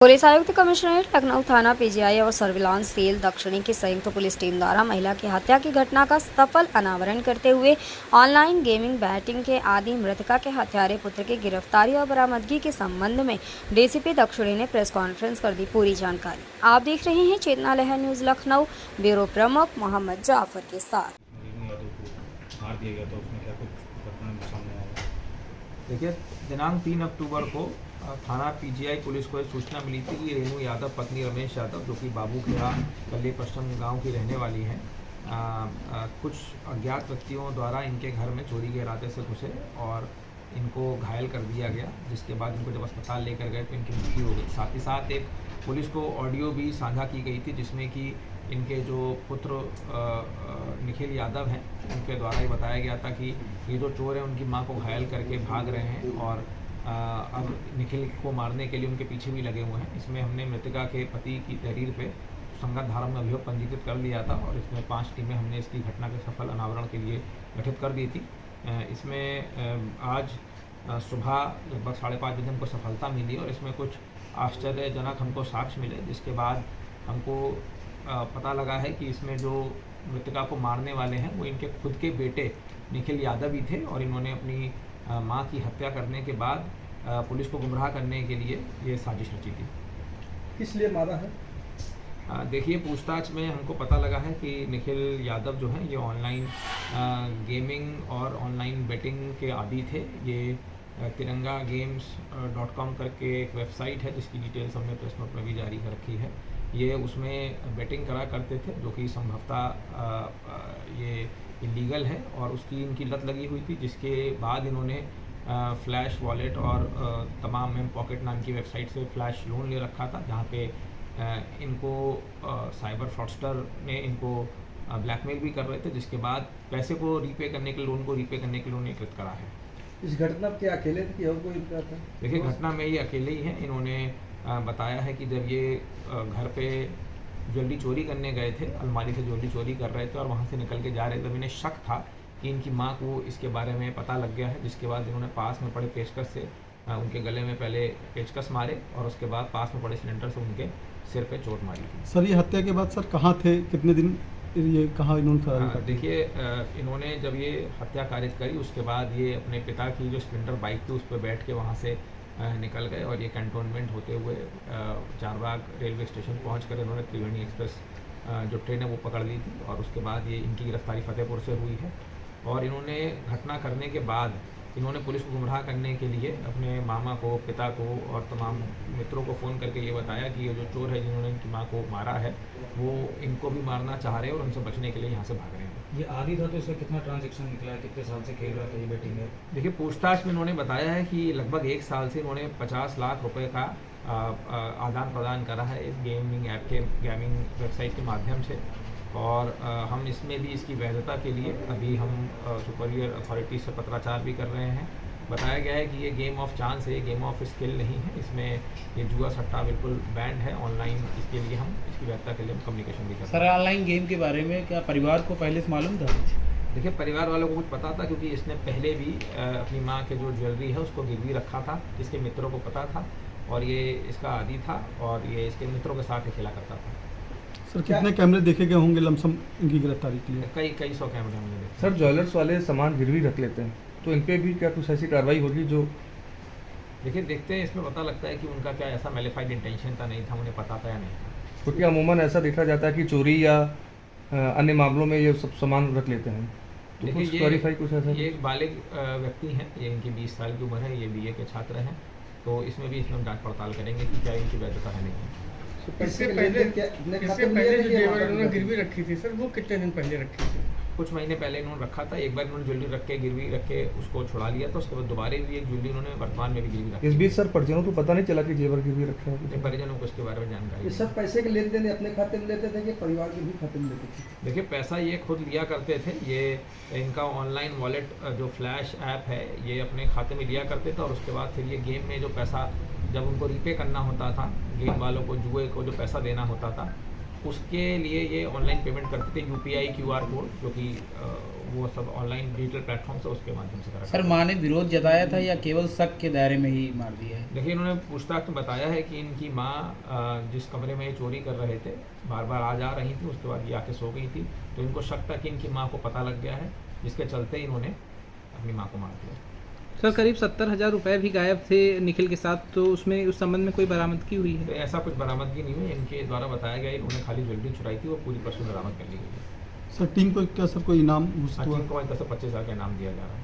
Police आयुक्त commissionerate Lucknow थाना PGI और सर्विलांस सेल दक्षिणी की संयुक्त पुलिस टीम द्वारा महिला की हत्या की घटना का सफल अनावरण करते हुए ऑनलाइन गेमिंग बैटिंग के आदि मृतका के हत्यारे पुत्र की गिरफ्तारी और बरामदगी के संबंध में डीसीपी दक्षिणी ने प्रेस कॉन्फ्रेंस कर दी पूरी जानकारी। आप देख रहे हैं चेतना लहर न्यूज लखनऊ, ब्यूरो प्रमुख मोहम्मद जाफर के साथ। देखिए, दिनांक 3 अक्टूबर को थाना पीजीआई पुलिस को एक सूचना मिली थी कि रेणु यादव पत्नी रमेश यादव जो कि बाबू खेड़ा कल्ले पश्चिम गांव की रहने वाली हैं, कुछ अज्ञात व्यक्तियों द्वारा इनके घर में चोरी के इरादे से घुसे और इनको घायल कर दिया गया, जिसके बाद इनको जब अस्पताल लेकर गए तो इनकी मृत्यु हो गई। साथ ही साथ एक पुलिस को ऑडियो भी साझा की गई थी जिसमें कि इनके जो पुत्र निखिल यादव हैं उनके द्वारा ये बताया गया था कि ये जो चोर हैं उनकी मां को घायल करके भाग रहे हैं और अब निखिल को मारने के लिए उनके पीछे भी लगे हुए हैं। इसमें हमने मृतका के पति की तहरीर पे संगत धारा में अभियोग पंजीकृत कर लिया था और इसमें 5 टीमें हमने इसकी घटना के सफल अनावरण के लिए गठित कर दी थी। इसमें आज सुबह लगभग 5:30 बजे हमको सफलता मिली और इसमें कुछ आश्चर्यजनक हमको साक्ष्य मिले, जिसके बाद हमको पता लगा है कि इसमें जो मृतका को मारने वाले हैं वो इनके खुद के बेटे निखिल यादव ही थे और इन्होंने अपनी मां की हत्या करने के बाद पुलिस को गुमराह करने के लिए ये साजिश रची थी। किस लिए मारा है? देखिए, पूछताछ में हमको पता लगा है कि निखिल यादव जो हैं ये ऑनलाइन गेमिंग और ऑनलाइन बेटिंग के आदी थे। ये tirangaGames.com करके एक वेबसाइट है जिसकी डिटेल्स हमने प्रेस नोट में भी जारी कर रखी है। ये उसमें बेटिंग करा करते थे जो कि संभवतः ये इलीगल है और उसकी इनकी लत लगी हुई थी, जिसके बाद इन्होंने फ्लैश वॉलेट और तमाम एम पॉकेट नाम की वेबसाइट से फ्लैश लोन ले रखा था, जहाँ पे इनको साइबर फ्रॉडस्टर ने इनको ब्लैकमेल भी कर रहे थे, जिसके बाद पैसे को रीपे करने के लोन को रीपे करने के लिए उन्हें कृत करा है। इस घटना क्या अकेले थे कि और कोई था? देखिए, घटना में ये अकेले ही हैं। इन्होंने बताया है कि जब ये घर पे ज्वेलरी चोरी करने गए थे, अलमारी से ज्वेलरी चोरी कर रहे थे और वहाँ से निकल के जा रहे थे, तब इन्हें शक था कि इनकी माँ को इसके बारे में पता लग गया है, जिसके बाद इन्होंने पास में पड़े पेचकस से उनके गले में पहले पेचकस मारे और उसके बाद पास में पड़े सिलेंडर से उनके सिर पे चोट मारी थी। सर, ये हत्या के बाद सर कहाँ थे, कितने दिन ये कहाँ इन्होंने फरारी कर? देखिए, इन्होंने जब ये हत्या कारित करी उसके बाद ये अपने पिता की जो स्प्लेंडर बाइक थी उस पर बैठ के वहाँ से निकल गए और ये कैंटोनमेंट होते हुए चारबाग रेलवे स्टेशन पहुंचकर इन्होंने त्रिवेणी एक्सप्रेस जो ट्रेन है वो पकड़ ली थी और उसके बाद ये इनकी गिरफ्तारी फतेहपुर से हुई है। और इन्होंने घटना करने के बाद इन्होंने पुलिस को गुमराह करने के लिए अपने मामा को, पिता को और तमाम मित्रों को फ़ोन करके ये बताया कि ये जो चोर है जिन्होंने इनकी माँ को मारा है वो इनको भी मारना चाह रहे हैं और उनसे बचने के लिए यहाँ से भाग रहे हैं। ये आदि था तो इसका कितना ट्रांजैक्शन निकला है, कितने साल से खेल रहा था ये बेटिंग में? देखिए, पूछताछ में इन्होंने बताया है कि लगभग 1 साल से इन्होंने 50 लाख रुपए का आदान प्रदान करा है इस गेमिंग ऐप के गेमिंग वेबसाइट के माध्यम से और हम इसमें भी इसकी वैधता के लिए अभी हम सुपीरियर अथॉरिटी से पत्राचार भी कर रहे हैं। बताया गया है कि ये गेम ऑफ चांस है, ये गेम ऑफ स्किल नहीं है, इसमें ये जुआ सट्टा बिल्कुल बैंड है ऑनलाइन। इसके लिए हम इसकी वैधता के लिए हम कम्युनिकेशन भी कर रहे हैं। सर, ऑनलाइन गेम के बारे में क्या परिवार को पहले से मालूम था? देखिए, परिवार वालों को कुछ पता था क्योंकि इसने पहले भी अपनी माँ के जो ज्वेलरी है उसको गिरवी रखा था, इसके मित्रों को पता था और ये इसका आदी था और ये इसके मित्रों के साथ ही खेला करता था। सर, कितने कैमरे देखे गए होंगे लमसम इनकी गिरफ्तारी के लिए? कई 100 कैमरे हमने देखे। सर, ज्वेलर्स वाले सामान गिरवी रख लेते हैं तो इन पे भी क्या कुछ ऐसी कार्रवाई होगी जो? देखिए, देखते हैं, इसमें पता लगता है कि उनका क्या ऐसा मैलिफाइड इंटेंशन था, नहीं था, उन्हें पता था या नहीं था। क्योंकि अमूमन ऐसा देखा जाता है कि चोरी या अन्य मामलों में ये सब सामान रख लेते हैं, तो देखिए, कुछ क्लैरिफाई कुछ ऐसा? ये एक बालिग व्यक्ति हैं, ये इनकी 20 साल की उम्र है, ये BA के छात्र हैं, तो इसमें भी हम जांच पड़ताल करेंगे कि क्या इनकी वैधता है नहीं। इससे पहले जो जेवर इन्होंने गिरवी रखी थी सर, वो कितने दिन पहले रखी थी? कुछ महीने पहले इन्होंने रखा था, एक बार इन्होंने ज्वेलरी रख के गिरवी रख के उसको छुड़ा लिया था, उसके बाद दोबारा भी एक ज्वेलरी इन्होंने वर्तमान में भी गिरवी रखी। इस बीच सर परिजनों को पता नहीं चला कि जेवर गिरवी रखा है? परिजनों को इसके बारे में जानकारी। ये सब पैसे के लेन देन अपने खाते में लेते थे कि परिवार के भी खाते में लेते थे? देखिए, पैसा ये खुद लिया करते थे, ये इनका ऑनलाइन वॉलेट जो फ्लैश ऐप है ये अपने खाते में लिया करते थे और उसके बाद फिर ये गेम में जो पैसा जब उनको रीपे करना होता था, गेम वालों को, जुए को जो पैसा देना होता था, उसके लिए ये ऑनलाइन पेमेंट करते थे, UPI QR कोड, जो कि वो सब ऑनलाइन डिजिटल प्लेटफॉर्म से उसके माध्यम से करा। सर माँ ने विरोध जताया था या केवल शक के दायरे में ही मार दिया है? देखिए, इन्होंने पूछताछ में बताया है कि इनकी माँ जिस कमरे में ये चोरी कर रहे थे बार बार आ जा रही थी, उसके बाद ये आके सो गई थी, तो इनको शक था कि इनकी माँ को पता लग गया है, जिसके चलते इन्होंने अपनी माँ को मार दिया। सर करीब 70,000 रुपये भी गायब थे निखिल के साथ, तो उसमें उस संबंध में कोई बरामदगी हुई तो है? ऐसा कुछ बरामदगी नहीं हुई, इनके द्वारा बताया गया इन्होंने खाली ज्वेलरी चुराई थी और पूरी पर्सन बरामद कर ली गई है। सर टीम को क्या सर कोई इनाम घोषित हुआ? टीम को 10 से 25 हज़ार का इनाम दिया जा रहा है।